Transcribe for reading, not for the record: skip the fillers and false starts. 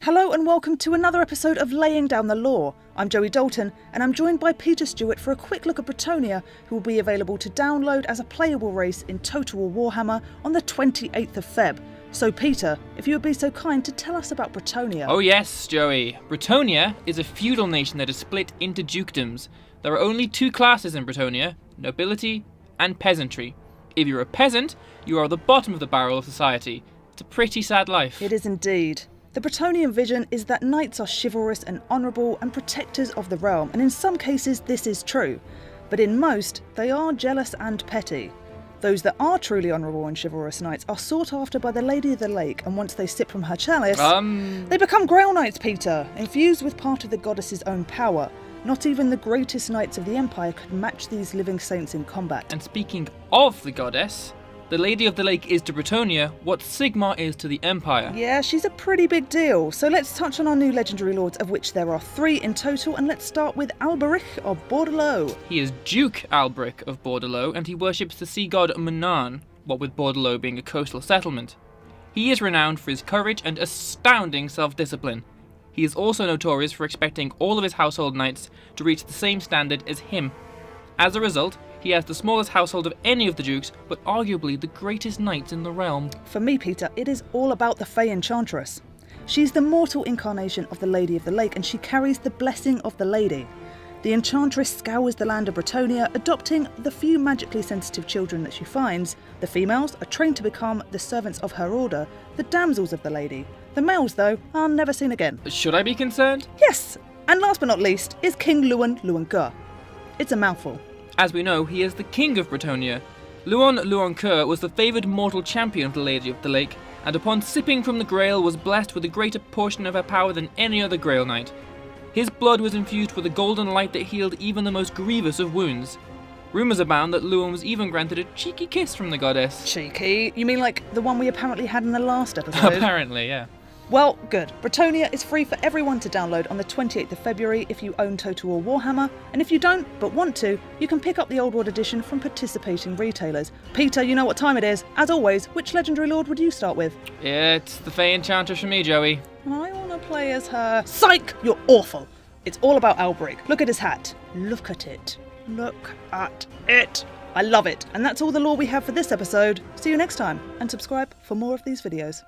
Hello and welcome to another episode of Laying Down the Law. I'm Joey Dalton and I'm joined by Peter Stewart for a quick look at Bretonnia, who will be available to download as a playable race in Total War Warhammer on the 28th of Feb. So Peter, if you would be so kind to tell us about Bretonnia. Oh yes, Joey. Bretonnia is a feudal nation that is split into dukedoms. There are only two classes in Bretonnia, nobility and peasantry. If you're a peasant, you are at the bottom of the barrel of society. It's a pretty sad life. It is indeed. The Bretonnian vision is that knights are chivalrous and honourable and protectors of the realm, and in some cases this is true, but in most they are jealous and petty. Those that are truly honourable and chivalrous knights are sought after by the Lady of the Lake, and once they sip from her chalice, they become Grail Knights, Peter, infused with part of the goddess's own power. Not even the greatest knights of the Empire could match these living saints in combat. And speaking of the goddess, the Lady of the Lake is to Bretonnia what Sigmar is to the Empire. Yeah, she's a pretty big deal. So let's touch on our new legendary lords, of which there are 3 in total, and let's start with Alberic of Bordelot. He is Duke Alberic of Bordelot, and he worships the sea god Manan, what with Bordelot being a coastal settlement. He is renowned for his courage and astounding self-discipline. He is also notorious for expecting all of his household knights to reach the same standard as him. As a result, he has the smallest household of any of the dukes, but arguably the greatest knights in the realm. For me, Peter, it is all about the Fey Enchantress. She's the mortal incarnation of the Lady of the Lake, and she carries the blessing of the Lady. The Enchantress scours the land of Bretonnia, adopting the few magically sensitive children that she finds. The females are trained to become the servants of her order, the damsels of the Lady. The males, though, are never seen again. Should I be concerned? Yes! And last but not least is King Luan-Luan-Gur. It's a mouthful. As we know, he is the king of Bretonnia. Luan-Luan-Gur was the favoured mortal champion of the Lady of the Lake, and upon sipping from the Grail was blessed with a greater portion of her power than any other Grail Knight. His blood was infused with a golden light that healed even the most grievous of wounds. Rumours abound that Luan was even granted a cheeky kiss from the goddess. Cheeky? You mean like the one we apparently had in the last episode? Apparently, yeah. Well, good. Bretonnia is free for everyone to download on the 28th of February if you own Total War Warhammer, and if you don't, but want to, you can pick up the Old World edition from participating retailers. Peter, you know what time it is. As always, which legendary lord would you start with? It's the Fey Enchantress for me, Joey. I want to play as her. Psych! You're awful! It's all about Alberic. Look at his hat. Look at it. Look at it. I love it. And that's all the lore we have for this episode. See you next time, and subscribe for more of these videos.